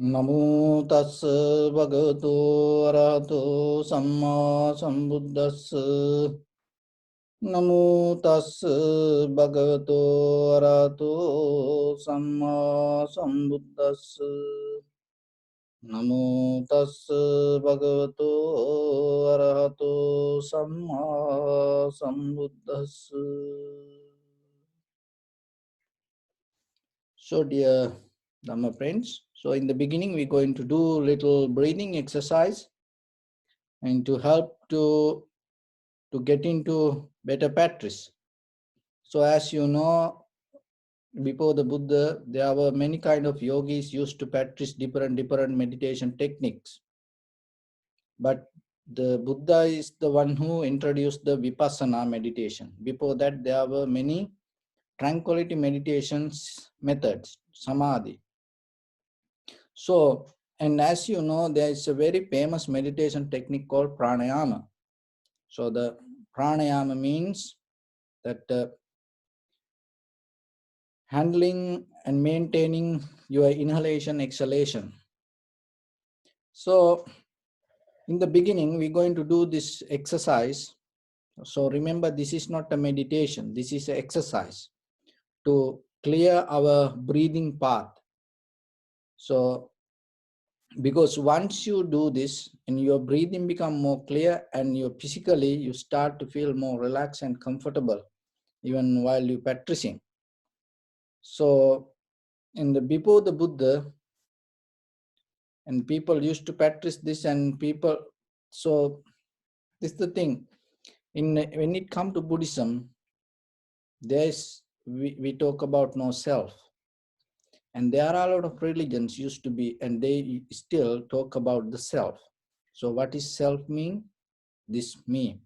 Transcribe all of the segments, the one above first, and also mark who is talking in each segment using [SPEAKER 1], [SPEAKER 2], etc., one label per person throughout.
[SPEAKER 1] Namo tassa bhagavato arahato samma sambuddhassa. Namo tassa bhagavato arahato samma sambuddhassa. Namo tassa bhagavato arahato samma sambuddhassa. So dear Dhamma friends, so in the beginning we're going to do little breathing exercise and to help to get into better practice. So as you know, before the Buddha, there were many kind of yogis used to practice different meditation techniques. But the Buddha is the one who introduced the Vipassana meditation. Before that, there were many tranquility meditations methods, samadhi. So, and as you know, there is a very famous meditation technique called pranayama. So the pranayama means that handling and maintaining your inhalation, exhalation. So in the beginning, we're going to do this exercise. So remember, this is not a meditation. This is an exercise to clear our breathing path. So because once you do this and your breathing become more clear and you physically, you start to feel more relaxed and comfortable even while you're practicing. So before the Buddha, and people used to practice this, and people, so this is the thing. When it comes to Buddhism, we talk about no self, and there are a lot of religions used to be, and they still talk about the self. So what is self mean? This me,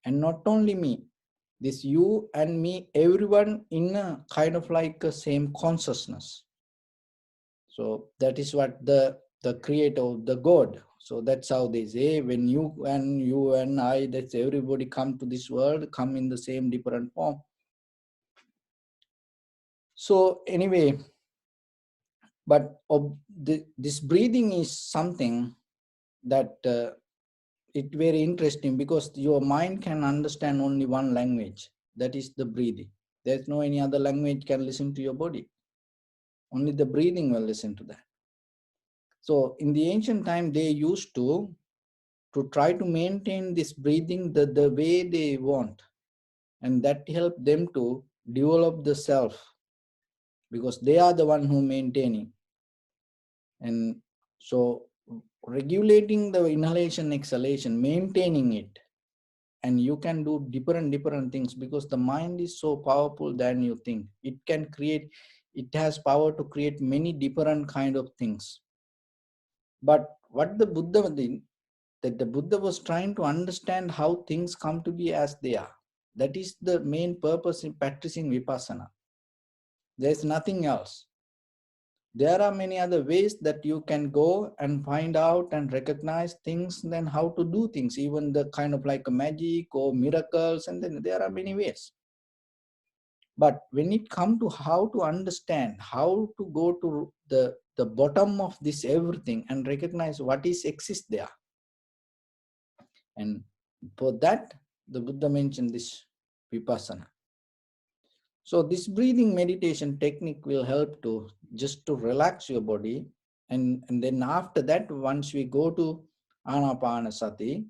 [SPEAKER 1] and not only me, this you and me, everyone in a kind of like a same consciousness. So that is what the creator, the God. So that's how they say, when you and I, that's everybody come to this world, come in the same different form. So anyway, but this breathing is something that it's very interesting, because your mind can understand only one language, that is the breathing. There's no any other language can listen to your body. Only the breathing will listen to that. So in the ancient time, they used to try to maintain this breathing the way they want, and that helped them to develop the self, because they are the one who maintaining. And so regulating the inhalation, exhalation, maintaining it, and you can do different things, because the mind is so powerful than you think. It has power to create many different kind of things. But what the Buddha did, that the Buddha was trying to understand how things come to be as they are. That is the main purpose in practicing Vipassana. There is nothing else. There are many other ways that you can go and find out and recognize things, and then how to do things, even the kind of like a magic or miracles, and then there are many ways. But when it comes to how to understand, how to go to the bottom of this everything and recognize what is exists there, and for that, the Buddha mentioned this Vipassana. So this breathing meditation technique will help to just to relax your body. And then after that, once we go to Anapanasati,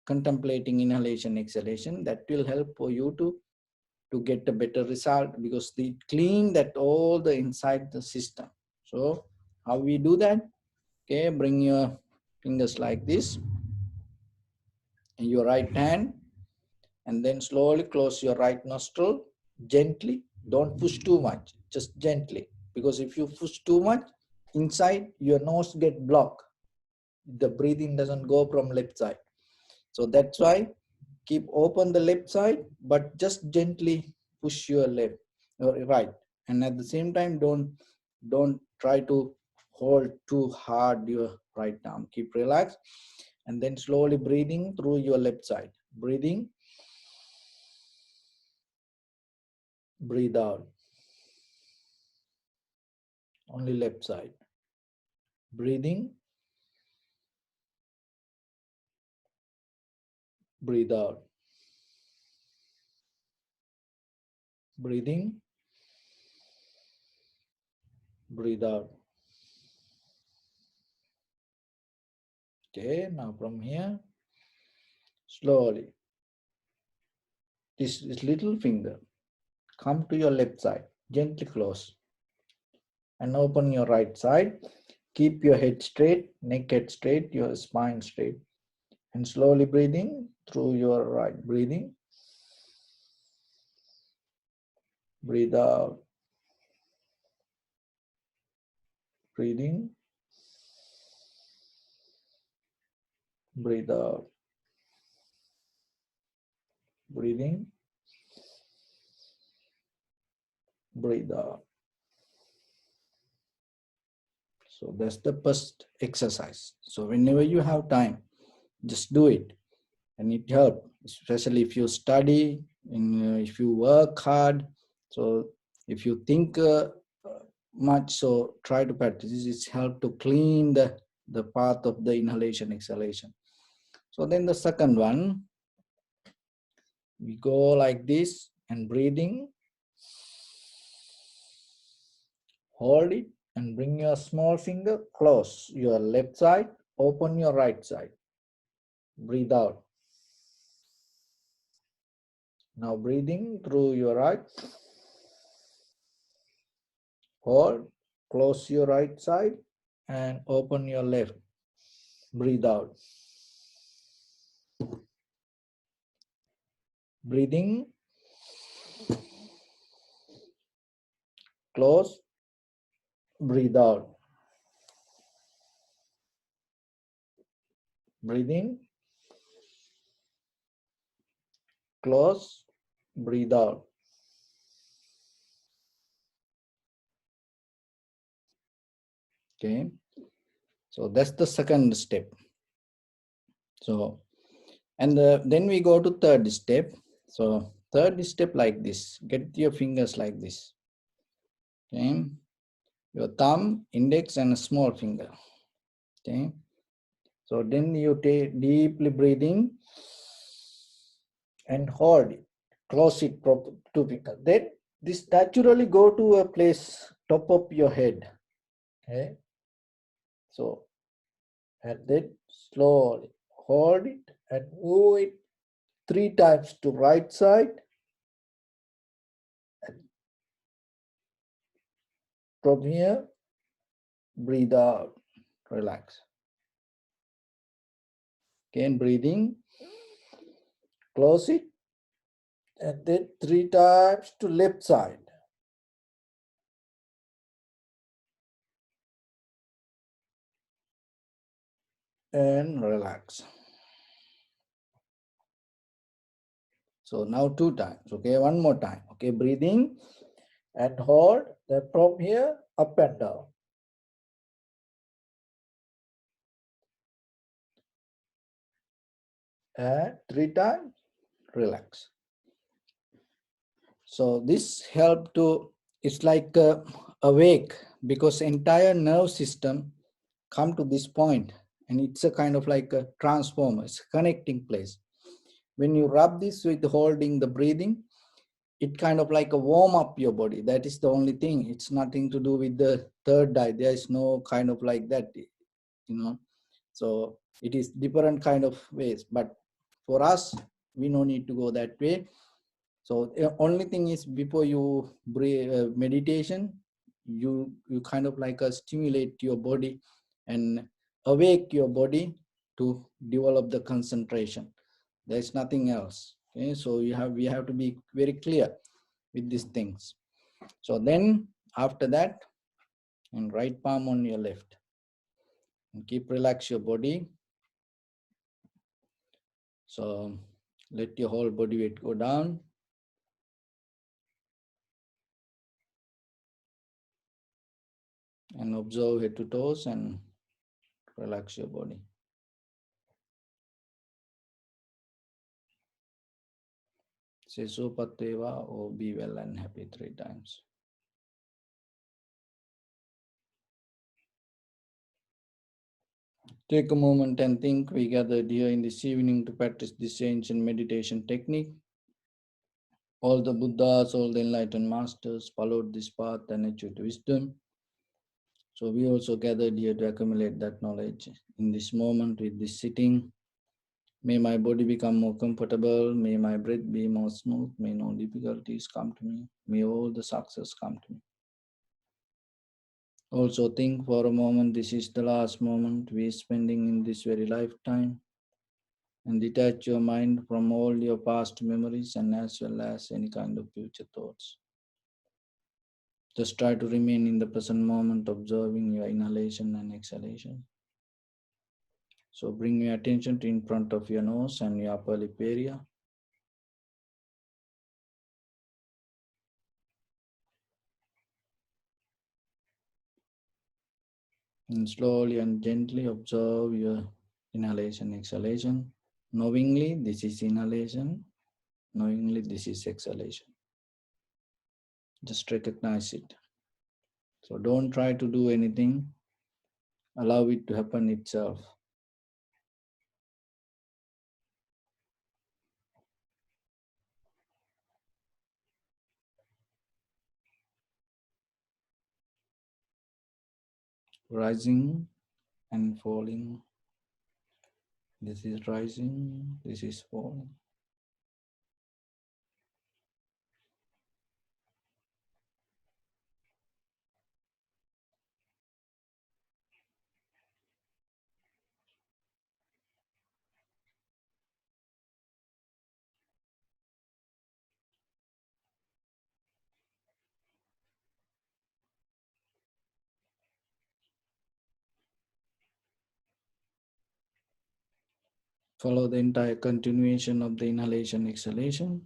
[SPEAKER 1] contemplating inhalation, exhalation, that will help for you to get a better result, because they clean that all the inside the system. So how we do that? Okay, bring your fingers like this in your right hand, and then slowly close your right nostril gently. Don't push too much, just gently, because if you push too much inside, your nose get blocked. The breathing doesn't go from left side. So that's why keep open the left side, but just gently push your left or right. And at the same time, don't try to hold too hard your right arm. Keep relaxed, and then slowly breathing through your left side. Breathing, breathe out. Only left side. breathing, breathe out, breathing, breathe out. Okay, now from here, slowly, this little finger, come to your left side, gently close, and open your right side. Keep your head straight, neck head straight, your spine straight, and slowly breathing through your right. Breathing, breathe out, breathing, breathe out, breathing, breathe out. So that's the first exercise. So whenever you have time, just do it, and it helps, especially if you study, if you work hard. So if you think much, so try to practice. This help to clean the path of the inhalation, exhalation. So then the second one, we go like this and breathing, hold it and bring your small finger close your left side, open your right side, breathe out. Now breathing through your right, hold, close your right side and open your left, breathe out. Breathing, close, breathe out. Breathing, close, breathe out. Okay, so that's the second step. So, and then we go to third step. So third step like this, get your fingers like this. Okay, your thumb, index and a small finger. Okay, so then you take deeply breathing and hold it, close it, two fingers. Then this naturally go to a place top of your head. Okay, so and then slowly hold it and move it 3 times to right side, and from here breathe out, relax. Again breathing, close it, and then 3 times to left side. And relax. So now 2 times. Okay, one more time. Okay, breathing and hold. Then from here up and down. And 3 times, relax. So this help to, it's like awake, because entire nerve system come to this point, and it's a kind of like a transformer, it's a connecting place. When you rub this with holding the breathing, it kind of like a warm up your body. That is the only thing. It's nothing to do with the third eye. There is no kind of like that, So it is different kind of ways. But for us, we no need to go that way. So the only thing is, before you meditation, you kind of like stimulate your body and awake your body to develop the concentration. There's nothing else. Okay, so we have to be very clear with these things. So then after that, and right palm on your left, and keep relax your body. So let your whole body weight go down. And observe head to toes and relax your body. Say Sopateva or be well and happy 3 times. Take a moment and think. We gathered here in this evening to practice this ancient meditation technique. All the Buddhas, all the enlightened masters followed this path and achieved wisdom. So we also gathered here to accumulate that knowledge. In this moment, with this sitting, may my body become more comfortable, may my breath be more smooth, may no difficulties come to me, may all the success come to me. Also think for a moment, this is the last moment we are spending in this very lifetime, and detach your mind from all your past memories and as well as any kind of future thoughts. Just try to remain in the present moment, observing your inhalation and exhalation. So bring your attention to in front of your nose and your upper lip area. And slowly and gently observe your inhalation, exhalation. Knowingly, this is inhalation. Knowingly, this is exhalation. Just recognize it. So don't try to do anything. Allow it to happen itself. Rising and falling. This is rising. This is falling. Follow the entire continuation of the inhalation, exhalation.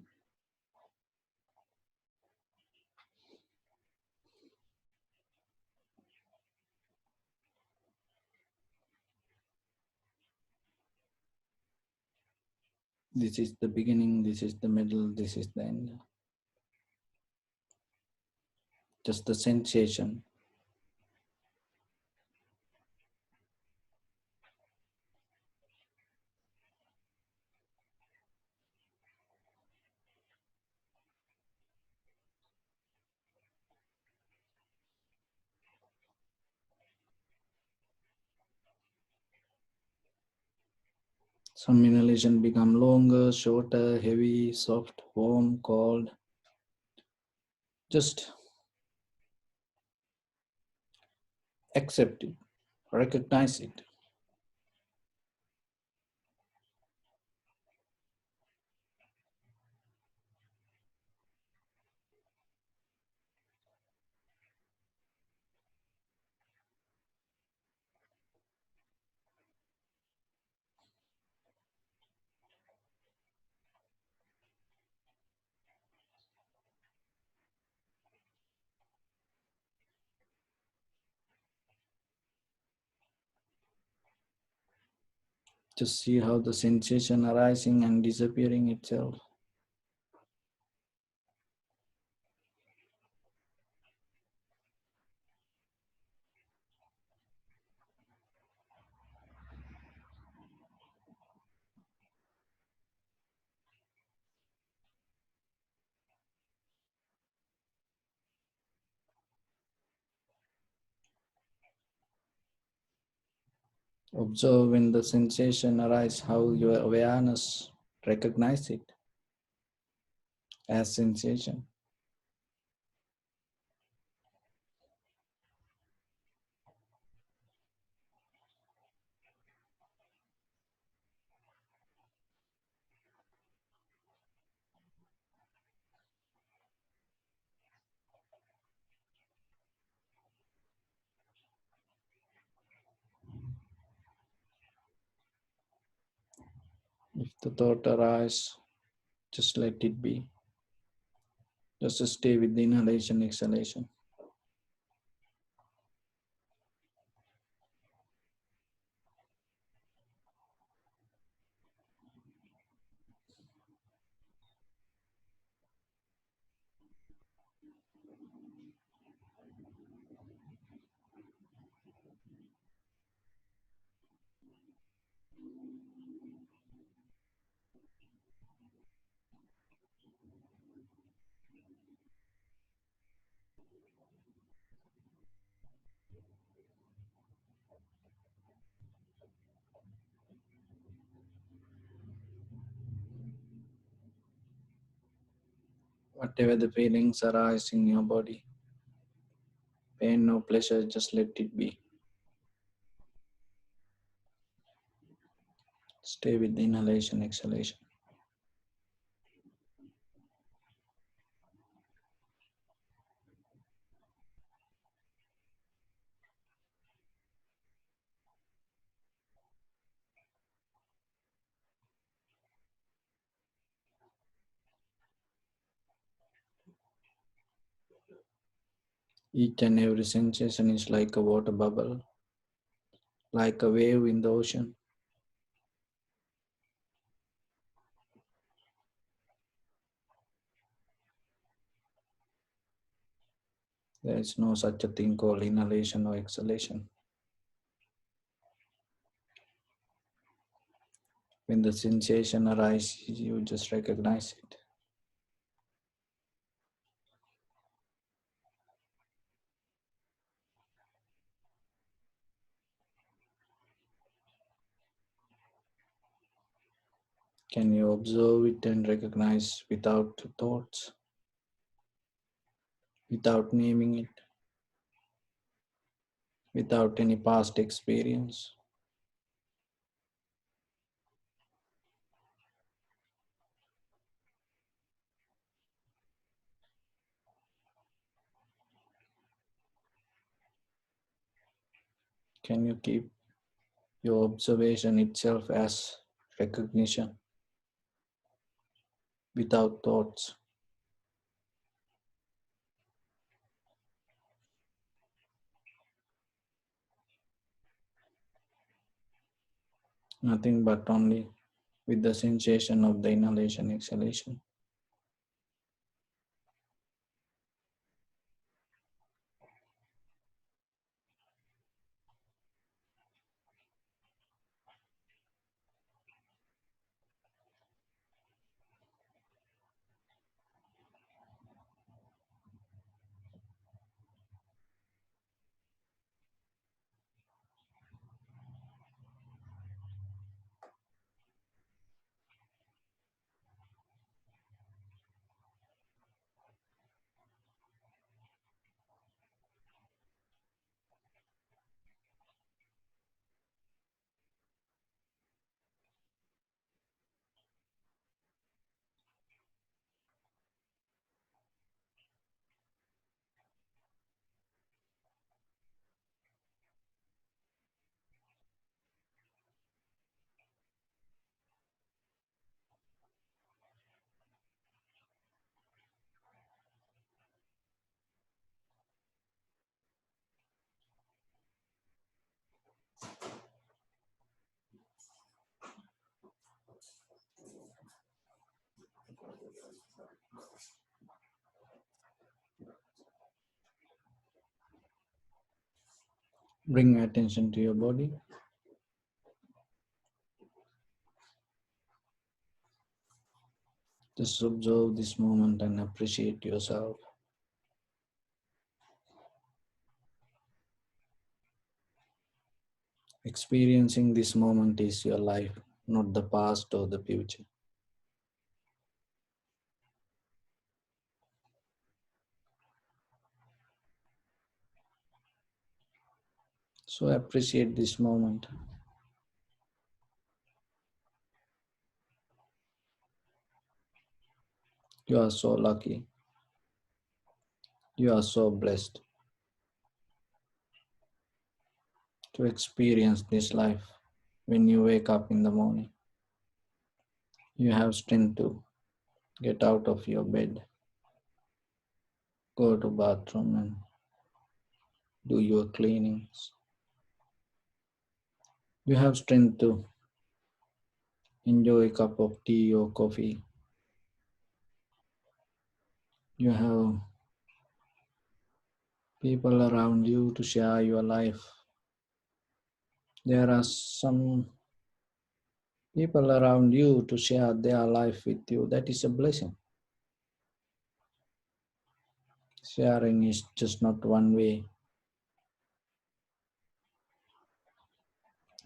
[SPEAKER 1] This is the beginning, this is the middle, this is the end. Just the sensation. Some inhalation become longer, shorter, heavy, soft, warm, cold. Just accept it, recognize it. Just see how the sensation arising and disappearing itself. Observe when the sensation arises, how your awareness recognize it as sensation. If the thought arises, just let it be. Just stay with the inhalation, exhalation. Whatever the feelings arise in your body, pain or pleasure, just let it be. Stay with the inhalation, exhalation. Each and every sensation is like a water bubble, like a wave in the ocean. There is no such a thing called inhalation or exhalation. When the sensation arises, you just recognize it. Can you observe it and recognize without thoughts, without naming it, without any past experience? Can you keep your observation itself as recognition without thoughts? Nothing but only with the sensation of the inhalation, exhalation. Bring attention to your body. Just observe this moment and appreciate yourself. Experiencing this moment is your life, not the past or the future. So appreciate this moment. You are so lucky. You are so blessed to experience this life. When you wake up in the morning, you have strength to get out of your bed, go to bathroom and do your cleanings. You have strength to enjoy a cup of tea or coffee. You have people around you to share your life. There are some people around you to share their life with you. That is a blessing. Sharing is just not one way,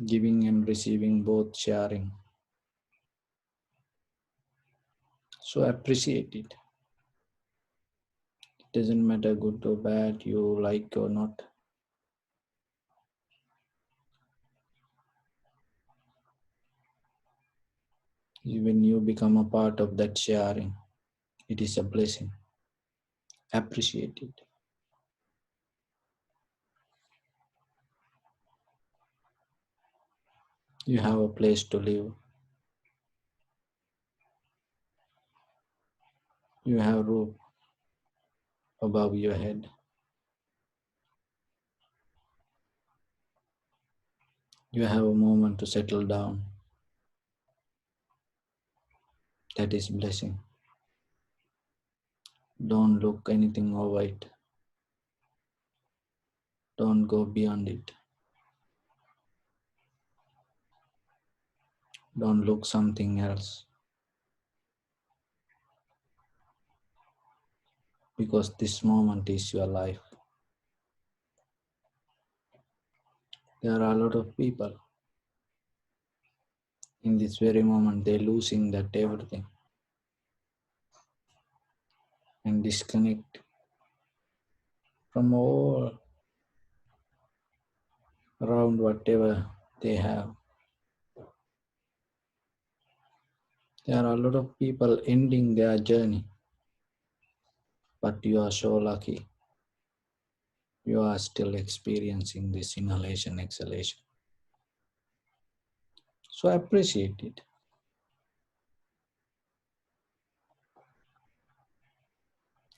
[SPEAKER 1] giving and receiving both sharing. So appreciate it. It doesn't matter good or bad, you like or not. When you become a part of that sharing, it is a blessing. Appreciate it. You have a place to live. You have roof above your head. You have a moment to settle down. That is blessing. Don't look anything over it. Don't go beyond it. Don't look something else. Because this moment is your life. There are a lot of people in this very moment, they're losing that everything and disconnect from all around whatever they have. There are a lot of people ending their journey, but you are so lucky. You are still experiencing this inhalation, exhalation. So appreciate it.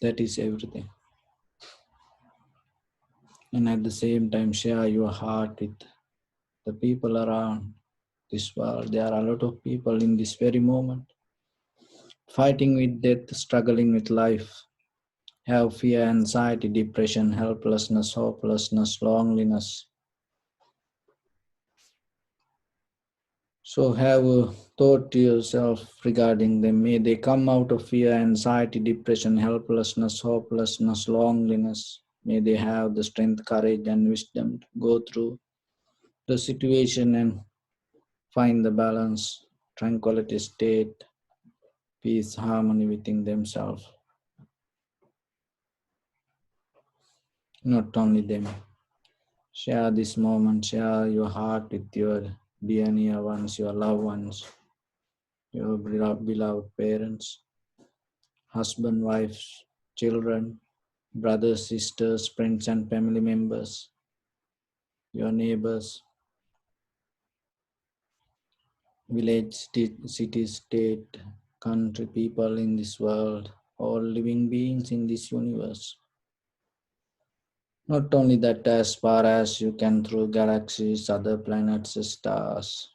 [SPEAKER 1] That is everything. And at the same time, share your heart with the people around this world. There are a lot of people in this very moment fighting with death, struggling with life, have fear, anxiety, depression, helplessness, hopelessness, loneliness. So have a thought to yourself regarding them. May they come out of fear, anxiety, depression, helplessness, hopelessness, loneliness. May they have the strength, courage, and wisdom to go through the situation and find the balance, tranquility state, peace, harmony within themselves. Not only them. Share this moment, share your heart with your dear near ones, your loved ones, your beloved parents, husband, wives, children, brothers, sisters, friends, and family members, your neighbors, village, city, state, country, people in this world, all living beings in this universe. Not only that, as far as you can through galaxies, other planets, stars.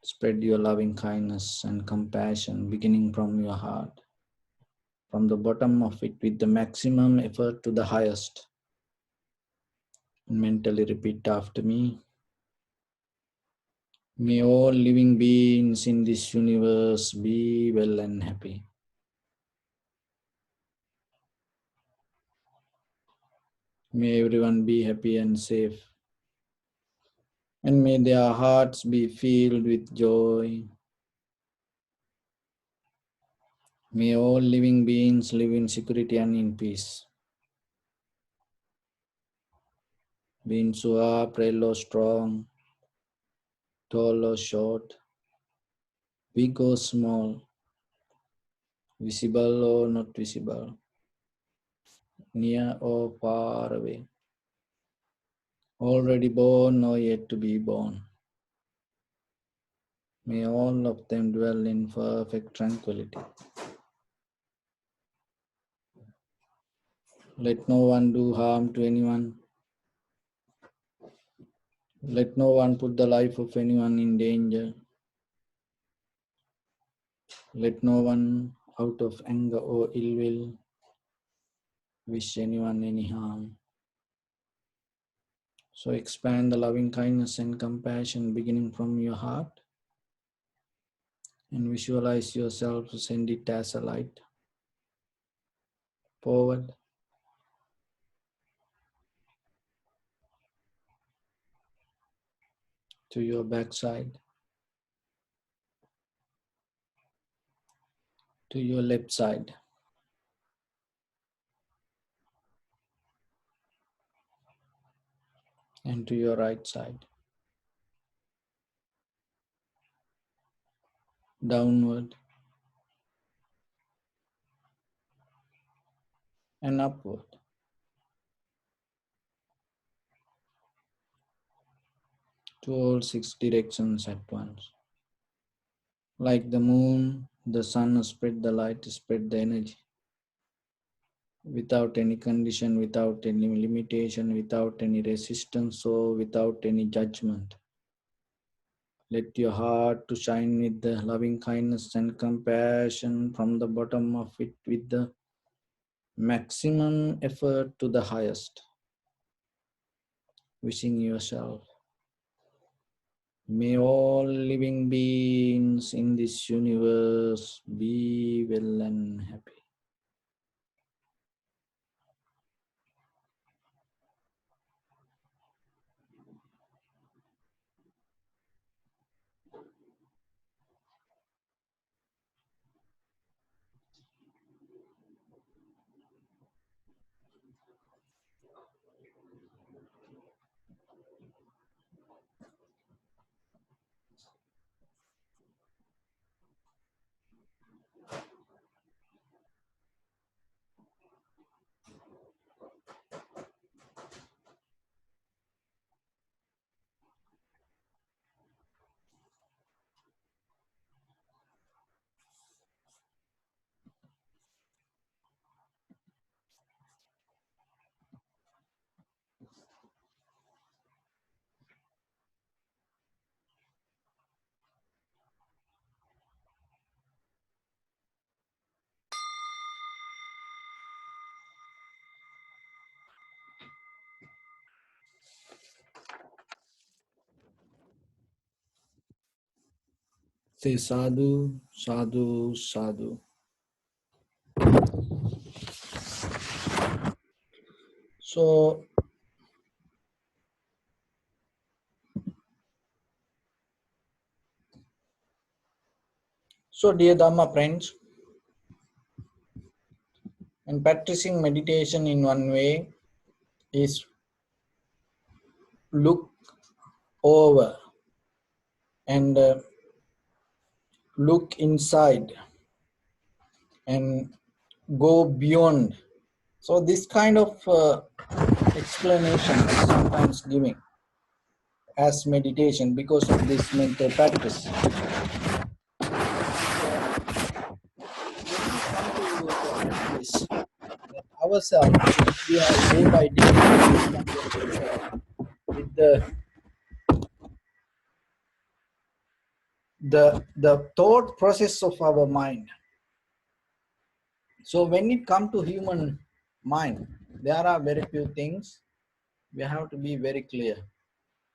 [SPEAKER 1] Spread your loving kindness and compassion beginning from your heart, from the bottom of it with the maximum effort to the highest. Mentally repeat after me. May all living beings in this universe be well and happy. May everyone be happy and safe. And may their hearts be filled with joy. May all living beings live in security and in peace. Beings who are frail or strong, tall or short, big or small, visible or not visible, near or far away, already born or yet to be born. May all of them dwell in perfect tranquility. Let no one do harm to anyone. Let no one put the life of anyone in danger. Let no one, out of anger or ill will, wish anyone any harm. So expand the loving kindness and compassion beginning from your heart And visualize yourself, send it as a light forward to your backside, to your left side, and to your right side, downward and upward, to all 6 directions at once. Like the moon, the sun spread the light, spread the energy, without any condition, without any limitation, without any resistance, or without any judgment. Let your heart to shine with the loving kindness and compassion from the bottom of it with the maximum effort to the highest. Wishing yourself, may all living beings in this universe be well and happy. Say sadhu, sadhu, sadhu. So dear Dhamma friends, and practicing meditation in one way is look over and look inside and go beyond. So this kind of explanation is sometimes giving as meditation because of this mental practice. This ourselves, we are day by day with the thought process of our mind. So when it comes to human mind, there are very few things we have to be very clear.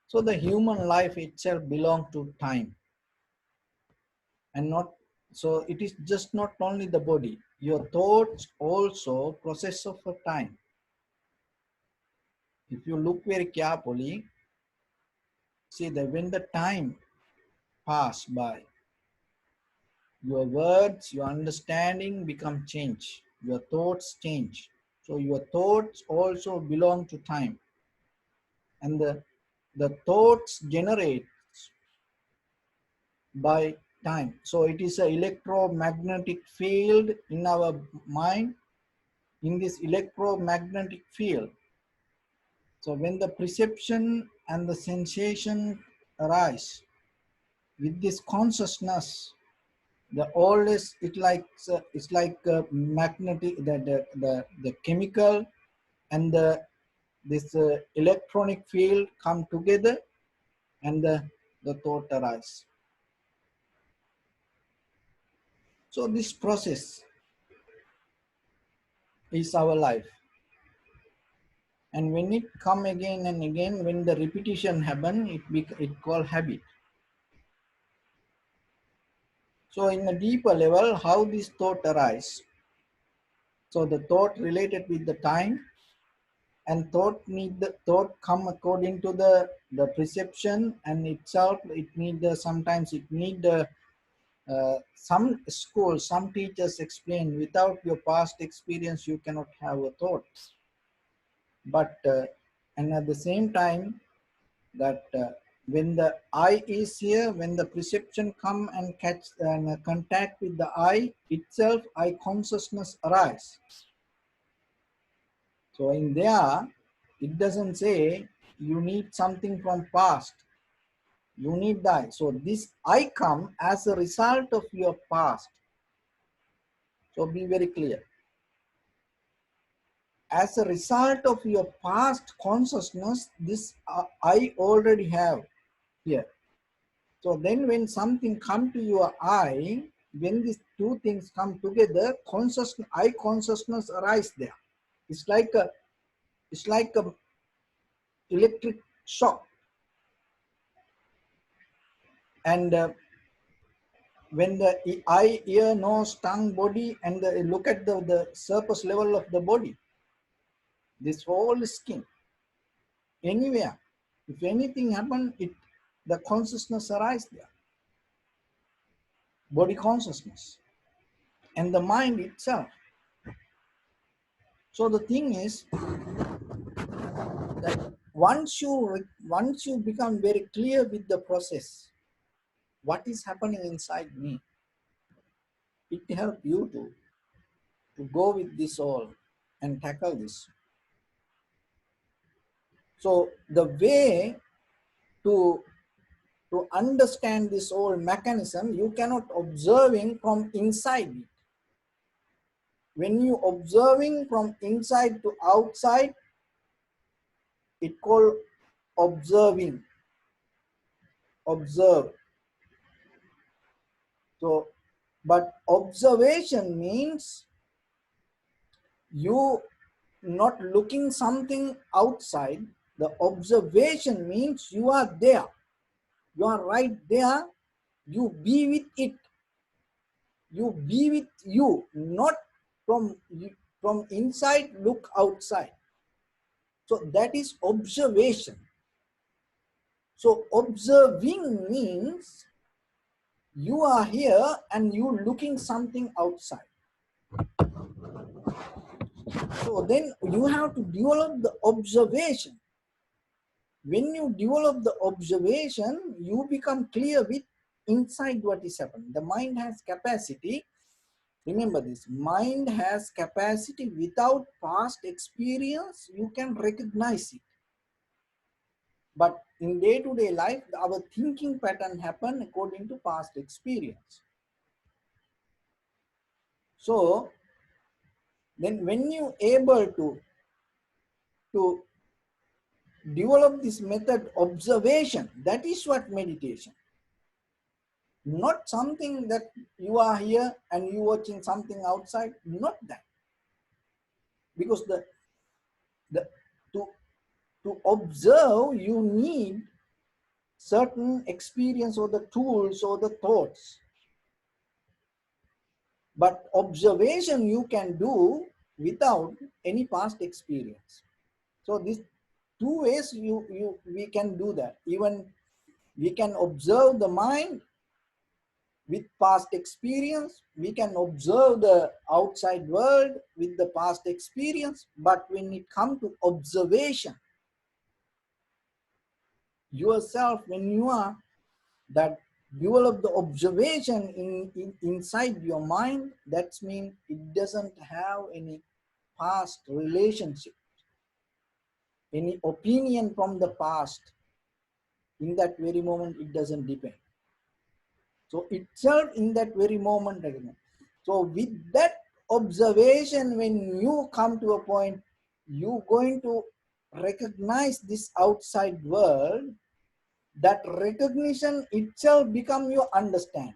[SPEAKER 1] So the human life itself belongs to time, and not, so it is just not only the body. Your thoughts also process of a time. If you look very carefully, see that when the time pass by, your words, your understanding become change. Your thoughts change. So your thoughts also belong to time, and the thoughts generate by time. So it is an electromagnetic field in our mind. In this electromagnetic field, so when the perception and the sensation arise with this consciousness, the always it's like magnetic, the chemical and this electronic field come together, and the thought arise. So this process is our life, and when it come again and again, when the repetition happen, it called habit. So in a deeper level, how this thought arise? So the thought related with the time, and thought come according to the perception and itself. It need sometimes it need some schools, some teachers explain without your past experience you cannot have a thought. But and at the same time that when the eye is here, when the perception come and catch and contact with the eye itself, eye consciousness arise. So in there, it doesn't say you need something from past. You need that. So this I come as a result of your past. So be very clear. As a result of your past consciousness, this I already have here. So then when something come to your eye, when these two things come together, consciousness, eye consciousness arise there. It's like a electric shock. And when the eye, ear, nose, tongue, body, and look at the surface level of the body, this whole skin, anywhere, if anything happen, the consciousness arise there, body consciousness, and the mind itself. So the thing is that once you become very clear with the process, what is happening inside me, it helps you to go with this all and tackle this. So the way to understand this whole mechanism, you cannot observing from inside it. When you observing from inside to outside, it called observing. Observe. So, but observation means you not looking something outside. The observation means you are there. You are right there. You be with it. You be with you, not from inside look outside. So that is observation. So observing means you are here and you looking something outside. So then you have to develop the observation. When you develop the observation, you become clear with inside what is happening. The mind has capacity. Remember this, mind has capacity. Without past experience, you can recognize it. But in day-to-day life, our thinking pattern happen according to past experience. So then when you able to develop this method observation, that is what meditation. Not something that you are here and you watching something outside, not that. Because to observe, you need certain experience or the tools or the thoughts. But observation you can do without any past experience. So these two ways we can do that. Even we can observe the mind with past experience. We can observe the outside world with the past experience. But when it comes to observation, yourself, when you are that develop the observation inside your mind, that means it doesn't have any past relationship, any opinion from the past. In that very moment, it doesn't depend. So itself in that very moment. So with that observation, when you come to a point, you going to recognize this outside world. That recognition itself become your understanding.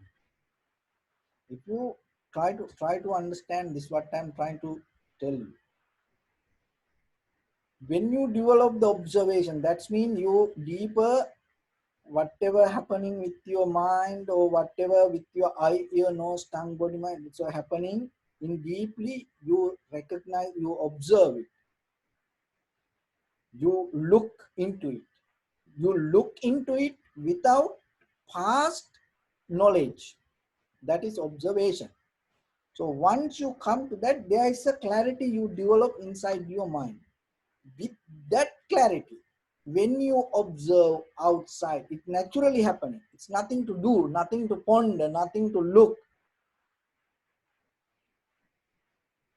[SPEAKER 1] If you try to understand this, what I'm trying to tell you. When you develop the observation, that means you deeper whatever happening with your mind or whatever with your eye, ear, nose, tongue, body, mind, it's all happening in deeply, you recognize, you observe it, you look into it. You look into it without past knowledge. That is observation. So once you come to that, there is a clarity you develop inside your mind. With that clarity, when you observe outside, it naturally happening. It's nothing to do, nothing to ponder, nothing to look.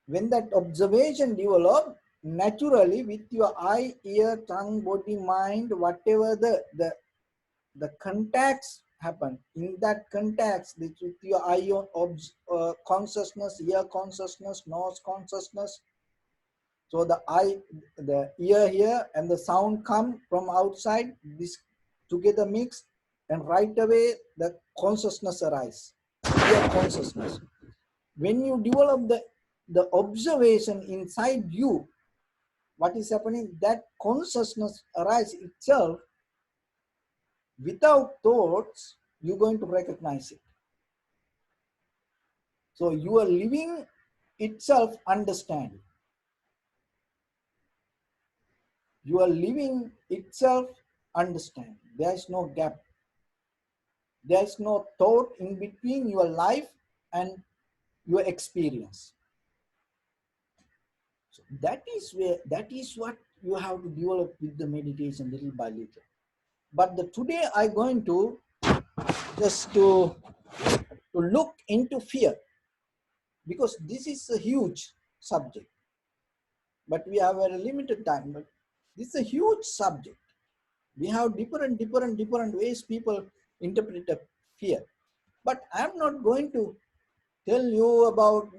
[SPEAKER 1] When that observation develop, naturally with your eye, ear, tongue, body, mind, whatever the contacts happen, in that context with your eye consciousness, ear consciousness, nose consciousness. So the eye, the ear here and the sound come from outside, this together mix, and right away the consciousness arise, ear consciousness. When you develop the observation inside you, what is happening, that consciousness arise itself without thoughts, you're going to recognize it. So you are living itself understanding. You are living itself understanding. There is no gap. There is no thought in between your life and your experience. So that is what you have to develop with the meditation little by little. But today I'm going to just to look into fear, because this is a huge subject. But we have a limited time. But this is a huge subject. We have different ways people interpret a fear. But I'm not going to tell you about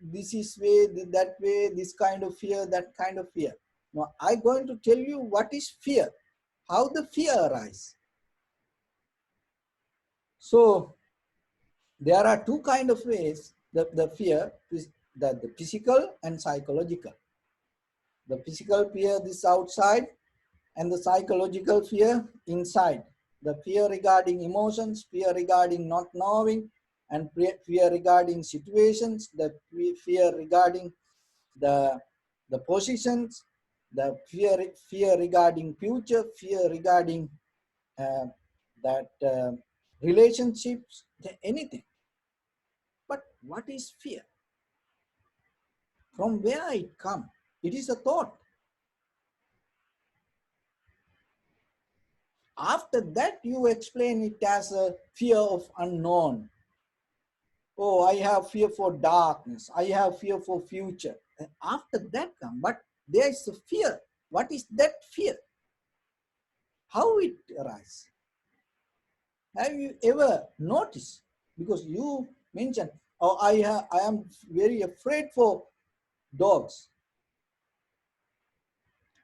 [SPEAKER 1] this is way, that way, this kind of fear, that kind of fear. No, I'm going to tell you what is fear, how the fear arises. So there are two kind of ways the fear is, the physical and psychological. The physical fear is outside, and the psychological fear inside. The fear regarding emotions, fear regarding not knowing, and fear regarding situations, the fear regarding the positions, the fear regarding future, fear regarding uh, that relationships, anything. But what is fear? From where it comes? It is a thought. After that, you explain it as a fear of unknown. Oh, I have fear for darkness. I have fear for future. And after that come, but there is a fear. What is that fear? How it arises? Have you ever noticed? Because you mentioned, oh, I am very afraid for dogs.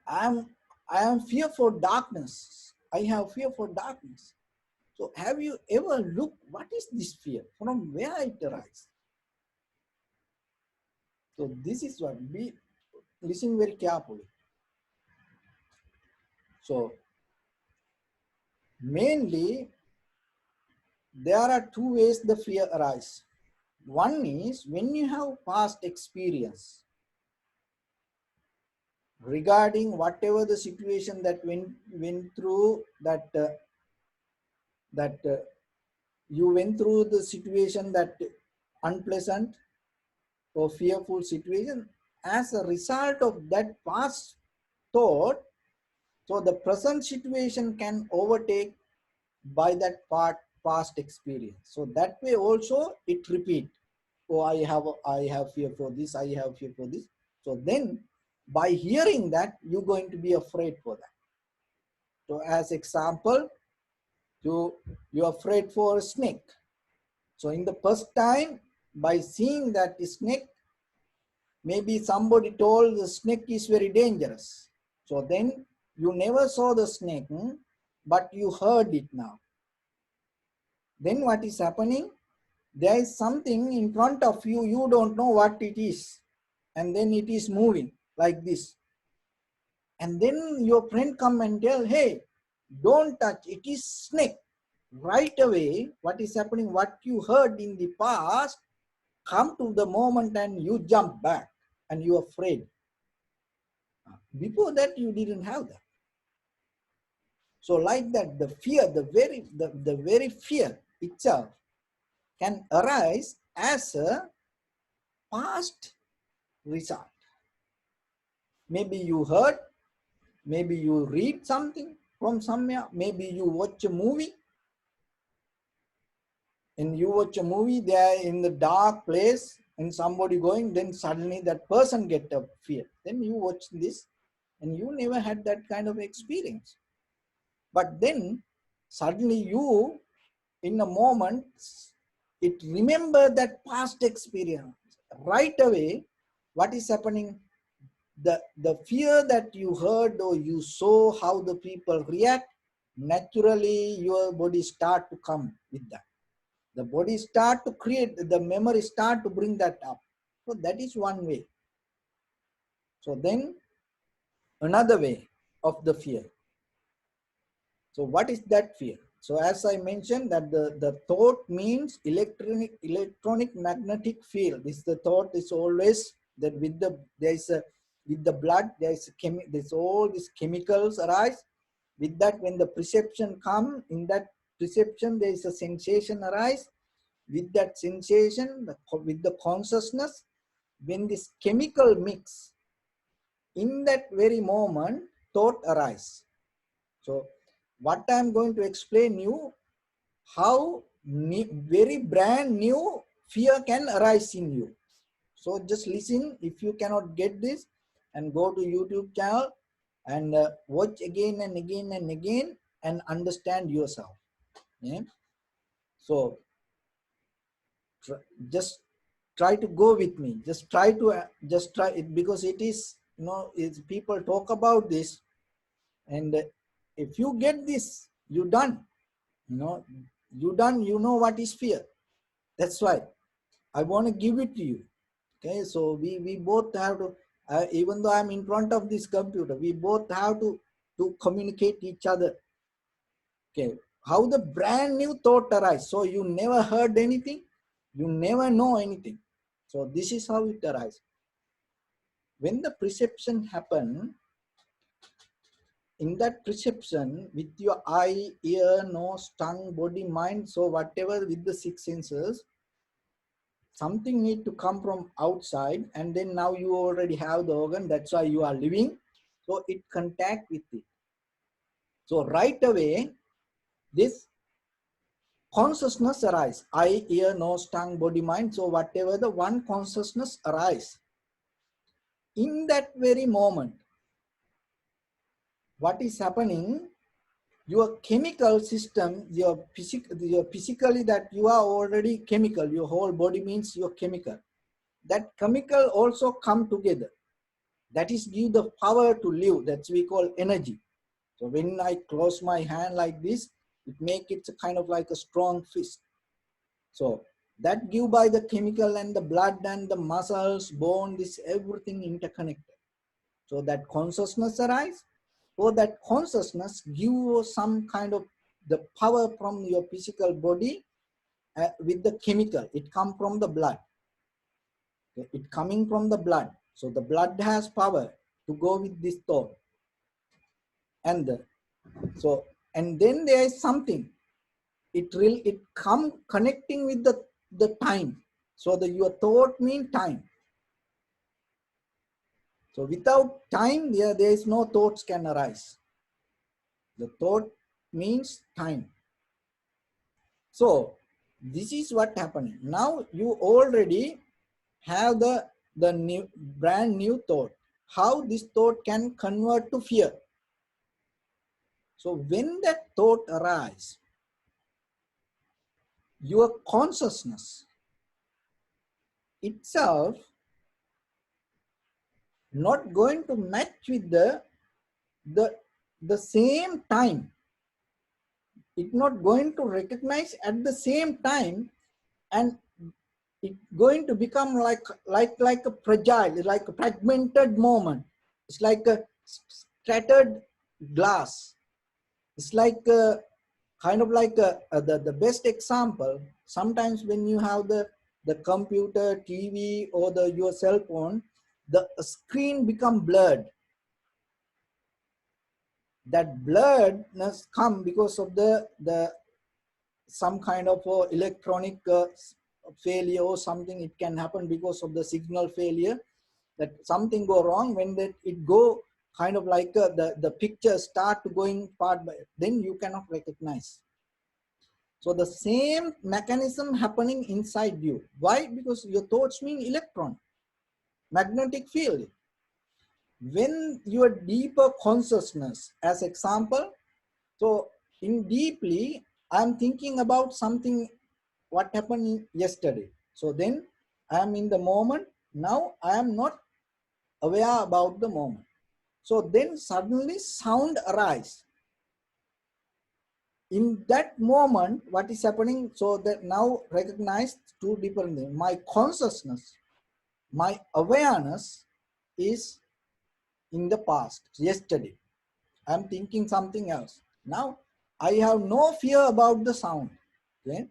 [SPEAKER 1] I am fear for darkness. I have fear for darkness. So have you ever looked, what is this fear? From where it arises? So this is what we listen very carefully. So mainly there are two ways the fear arises. One is when you have past experience regarding whatever the situation that went through, that you went through the situation, that unpleasant or fearful situation, as a result of that past thought, so the present situation can overtake by that past experience. So that way also it repeat. Oh, I have fear for this, I have fear for this. So then by hearing that, you're going to be afraid for that. So as example, you're afraid for a snake. So in the first time, by seeing that snake, maybe somebody told the snake is very dangerous. So then you never saw the snake, but you heard it now. Then what is happening? There is something in front of you, you don't know what it is. And then it is moving like this. And then your friend come and tell, hey, Don't touch, it is snake. Right away, what is happening, what you heard in the past, come to the moment and you jump back and you are afraid. Before that, you didn't have that. So like that, the fear, the very fear itself can arise as a past result. Maybe you heard, maybe you read something from somewhere, maybe you watch a movie, and you watch a movie, they are in the dark place and somebody going, then suddenly that person get a fear. Then you watch this and you never had that kind of experience. But then suddenly you, in a moment, it remember that past experience. Right away, what is happening? The fear that you heard or you saw how the people react, naturally your body start to come with that. The body start to create, the memory start to bring that up. So that is one way. So then another way of the fear. So what is that fear? So as I mentioned that the thought means electronic magnetic field. This the thought is always that with the blood there's all these chemicals arise. With that, when the perception come, in that perception there is a sensation arise. With that sensation, with the consciousness, when this chemical mix, in that very moment, thought arise. So what I'm going to explain you, how very brand new fear can arise in you. So just listen. If you cannot get this, and go to YouTube channel and watch again and again and again and understand yourself. Yeah? So just try to go with me. Just try it, because it is, it's, people talk about this, and if you get this, you done. You know what is fear. That's why I want to give it to you. Okay, so we both have to, even though I'm in front of this computer, we both have to communicate each other. Okay, how the brand new thought arise. So you never heard anything, you never know anything. So this is how it arises. When the perception happen, in that perception with your eye, ear, nose, tongue, body, mind, so whatever with the six senses, something need to come from outside, and then now you already have the organ, that's why you are living. So it contact with it. So right away, this consciousness arise. Eye, ear, nose, tongue, body, mind. So whatever the one consciousness arise, in that very moment, what is happening? Your chemical system, your physically, that you are already chemical. Your whole body means your chemical. That chemical also come together. That is give the power to live. That's we call energy. So when I close my hand like this, it make it kind of like a strong fist. So that give by the chemical and the blood and the muscles, bone, this everything interconnected. So that consciousness arise. So that consciousness give you some kind of the power from your physical body with the chemical. It come from the blood. It coming from the blood. So the blood has power to go with this thought. And and then there is something. It come connecting with the time. So your thought means time. So without time, there is no thoughts can arise. The thought means time. So this is what happening. Now you already have the new brand new thought. How this thought can convert to fear. So when that thought arises, your consciousness itself not going to match with the same time. It's not going to recognize at the same time, and it's going to become like a fragile, like a fragmented moment. It's like a scattered glass. It's like kind of like the best example. Sometimes when you have the computer, TV, or your cell phone, the screen become blurred. That blurredness come because of the some kind of electronic failure or something. It can happen because of the signal failure, that something go wrong. When that it go kind of like the picture start going part by, then you cannot recognize. So the same mechanism happening inside you. Why? Because your thoughts mean electron, magnetic field. When your deeper consciousness, as example, so in deeply, I'm thinking about something what happened yesterday. So then I am in the moment. Now I am not aware about the moment. So then suddenly sound arise. In that moment, what is happening? So that now recognize two different things. My consciousness, my awareness is in the past, yesterday. I'm thinking something else. Now I have no fear about the sound. Okay.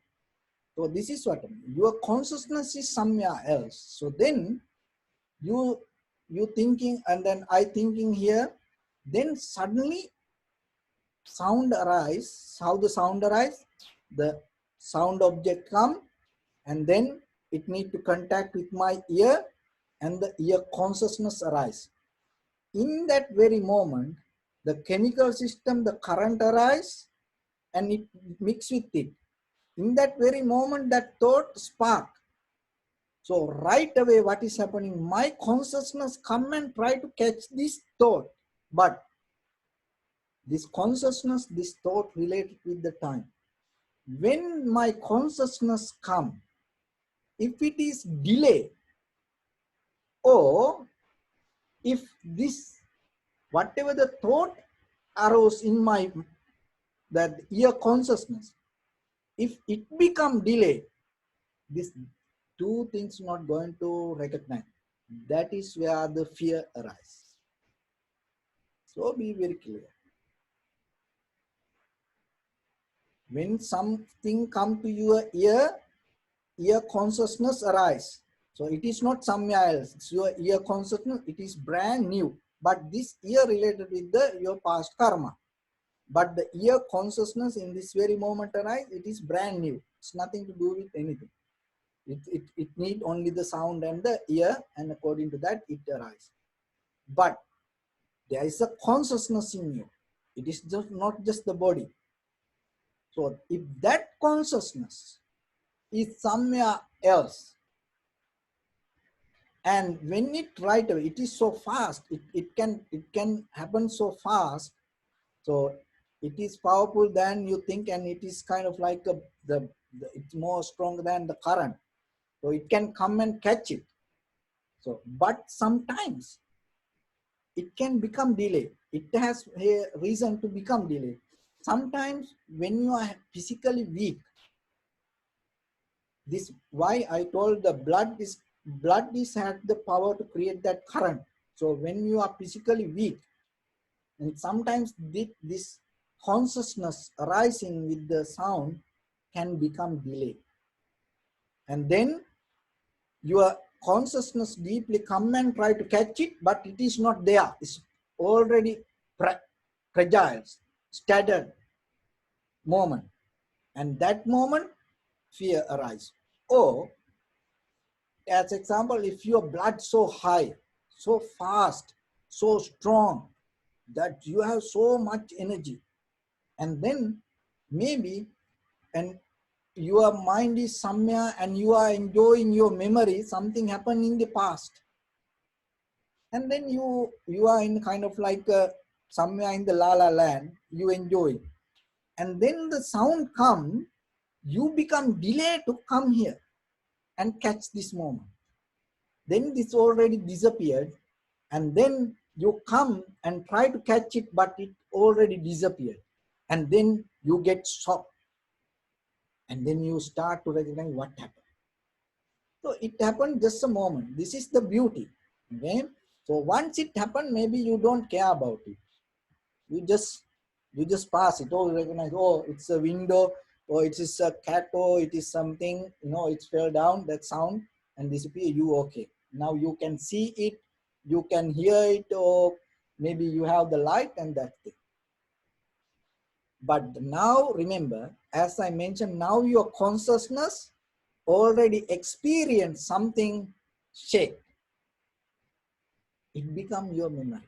[SPEAKER 1] So this is what your consciousness is somewhere else. So then you thinking, and then I thinking here, then suddenly sound arise. How the sound arise? The sound object come, and then it need to contact with my ear, and the ear consciousness arise. In that very moment, the chemical system, the current arise, and it mix with it. In that very moment, that thought spark. So right away, what is happening? My consciousness come and try to catch this thought, but this consciousness, this thought related with the time. When my consciousness come, if it is delay, or if this whatever the thought arose in my that ear consciousness, if it become delay, this two things not going to recognize. That is where the fear arises. So be very clear. When something come to your ear consciousness arise. So it is not somewhere else. It's your ear consciousness. It is brand new. But this ear related with your past karma. But the ear consciousness in this very moment arise. It is brand new. It's nothing to do with anything. It need only the sound and the ear, and according to that it arises. But there is a consciousness in you. It is just not just the body. So if that consciousness is somewhere else, and when it right away, it is so fast, it can happen so fast. So it is powerful than you think, and it is kind of like it's more stronger than the current. So it can come and catch it. So but sometimes it can become delay. It has a reason to become delay. Sometimes when you are physically weak, this why I told the blood is had the power to create that current. So when you are physically weak, and sometimes this consciousness arising with the sound can become delay, and then your consciousness deeply come and try to catch it, but it is not there. It's already fragile, staggered moment, and that moment fear arises. Or as example, if your blood so high, so fast, so strong, that you have so much energy, and then maybe, and your mind is somewhere and you are enjoying your memory, something happened in the past, and then you are in kind of like somewhere in the la la land, you enjoy, and then the sound come, you become delayed to come here and catch this moment. Then this already disappeared, and then you come and try to catch it, but it already disappeared, and then you get shocked, and then you start to recognize what happened. So it happened just a moment. This is the beauty. Okay. So once it happened, maybe you don't care about it. You just You just pass it. Oh, you recognize, oh, it's a window, or it is a cat, or it is something, it fell down, that sound, and disappear. You okay. Now you can see it, you can hear it, or maybe you have the light and that thing. But now remember, as I mentioned, now your consciousness already experienced something shake. It becomes your memory.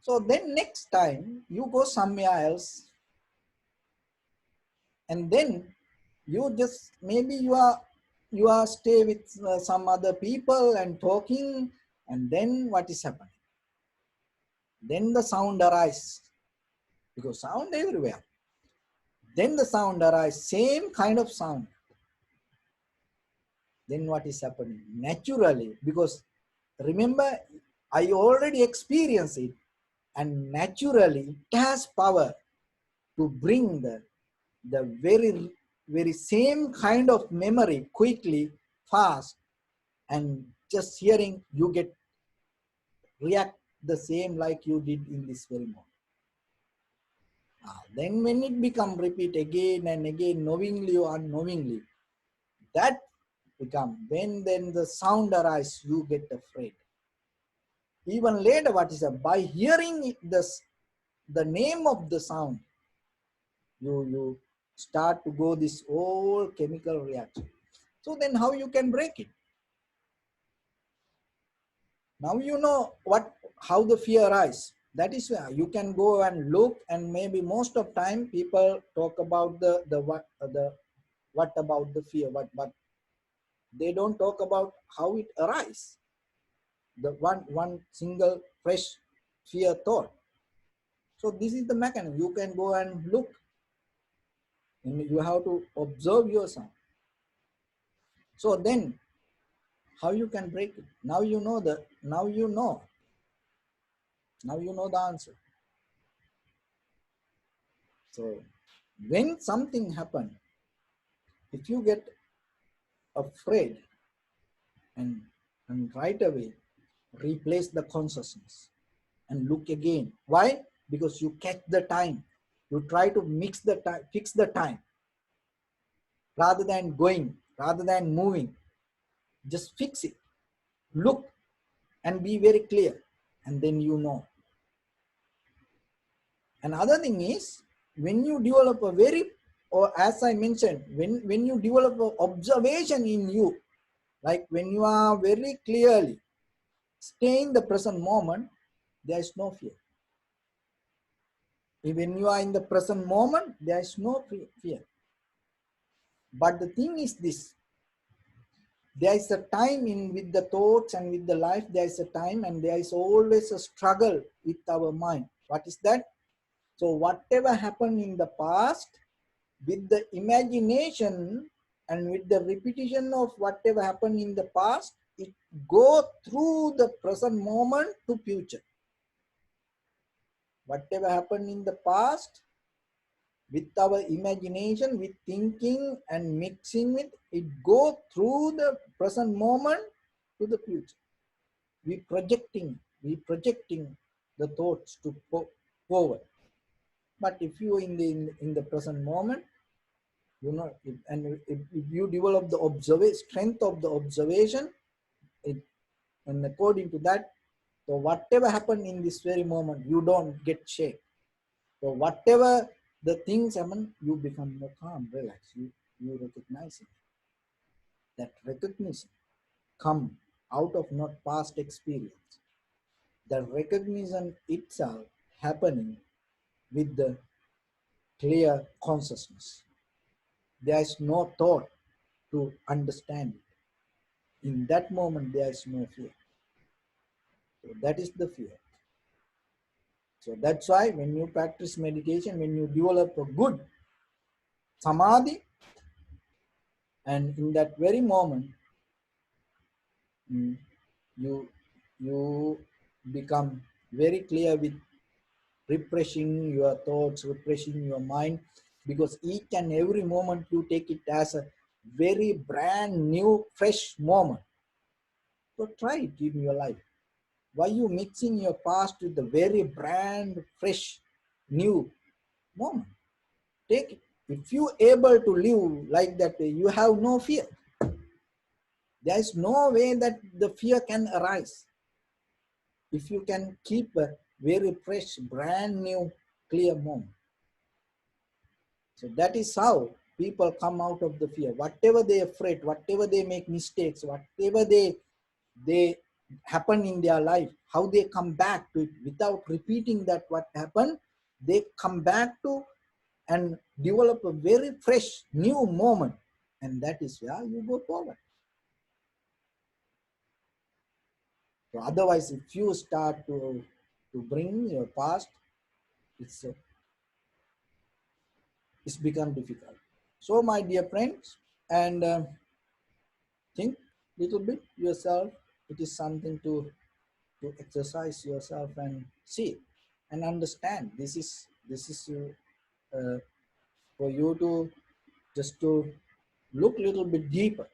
[SPEAKER 1] So then next time you go somewhere else, and then you just, maybe you are stay with some other people and talking, and then what is happening? Then the sound arises, because sound everywhere. Then the sound arises, same kind of sound. Then what is happening? Naturally, because remember, I already experienced it, and naturally it has power to bring the very same kind of memory quickly, fast, and just hearing, you get react the same like you did in this very moment. Then when it become repeat again and again, knowingly or unknowingly, that become, when then the sound arises, you get afraid. Even later, what is that? By hearing the name of the sound, you start to go this whole chemical reaction. So then how you can break it? Now you know how the fear arises. That is where you can go and look, and maybe most of time people talk about the what about the fear, but they don't talk about how it arises. The one single fresh fear thought. So this is the mechanism. You can go and look, and you have to observe yourself. So then how you can break it? Now you know the answer. So when something happens, if you get afraid, and right away replace the consciousness and look again. Why? Because you catch the time. You try to fix the time, rather than going, rather than moving. Just fix it. Look and be very clear, and then you know. Another thing is, when you develop a very, or as I mentioned, when you develop an observation in you, like when you are very clearly stay in the present moment, there is no fear. When you are in the present moment, there is no fear. But the thing is this, there is a time in with the thoughts and with the life, there is a time, and there is always a struggle with our mind. What is that? So whatever happened in the past, with the imagination and with the repetition of whatever happened in the past, it go through the present moment to future. Whatever happened in the past, with our imagination, with thinking and mixing it go through the present moment to the future. We projecting the thoughts to forward. But if you in the present moment, if you develop the strength of the observation, and according to that, so whatever happened in this very moment, you don't get shaken. So whatever the things happen, you become more calm, relaxed. You recognize it. That recognition come out of not past experience. The recognition itself happening with the clear consciousness. There is no thought to understand it. In that moment, there is no fear. So that is the fear. So that's why when you practice meditation, when you develop a good samadhi, and in that very moment, you become very clear with refreshing your thoughts, refreshing your mind, because each and every moment you take it as a very brand new, fresh moment. So try it in your life. Why you mixing your past with the very brand fresh new moment. Take it. If you able to live like that, you have no fear. There is no way that the fear can arise. If you can keep a very fresh, brand new, clear moment. So that is how people come out of the fear. Whatever they afraid, whatever they make mistakes, whatever they happen in their life, how they come back to it without repeating that what happened, they come back to and develop a very fresh new moment, and that is where you go forward. So otherwise, if you start to bring your past, it's become difficult. So my dear friends, and think little bit yourself. It is something to exercise yourself and see and understand. This is for you to just to look a little bit deeper.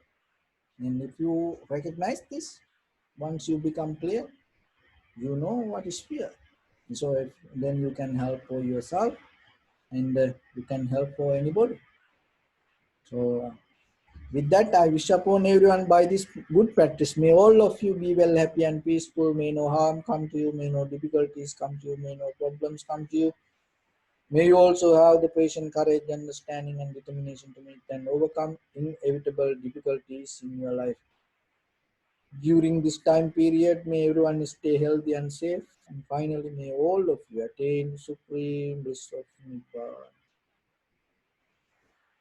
[SPEAKER 1] And if you recognize this, once you become clear, you know what is fear. And so then you can help for yourself, and you can help for anybody. So with that, I wish upon everyone by this good practice. May all of you be well, happy, and peaceful. May no harm come to you. May no difficulties come to you. May no problems come to you. May you also have the patient courage, understanding, and determination to meet and overcome inevitable difficulties in your life. During this time period, may everyone stay healthy and safe. And finally, may all of you attain supreme bliss of Nibbana.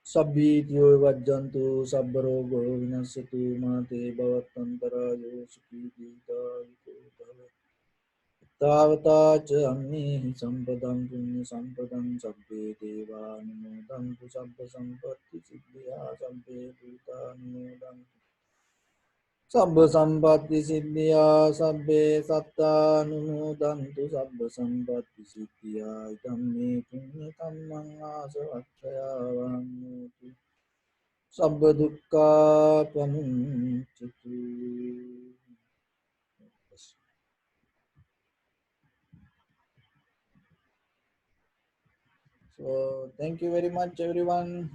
[SPEAKER 1] Sabbityo vajjantu sabbarogo vinasatu mate bhavatantarayo sukiditayo bhava. Tavata cha amnehi sampadam punya sampadam sabbe deva numodantu sabba sampatti siddhya sabbe bhuta numodantu sabba sampatti siddhya sabbe satta numodantu sabba sampatti siddhya idam me punya kammang asavattaya vamuti sabba dukkha pamuncatu. So thank you very much, everyone.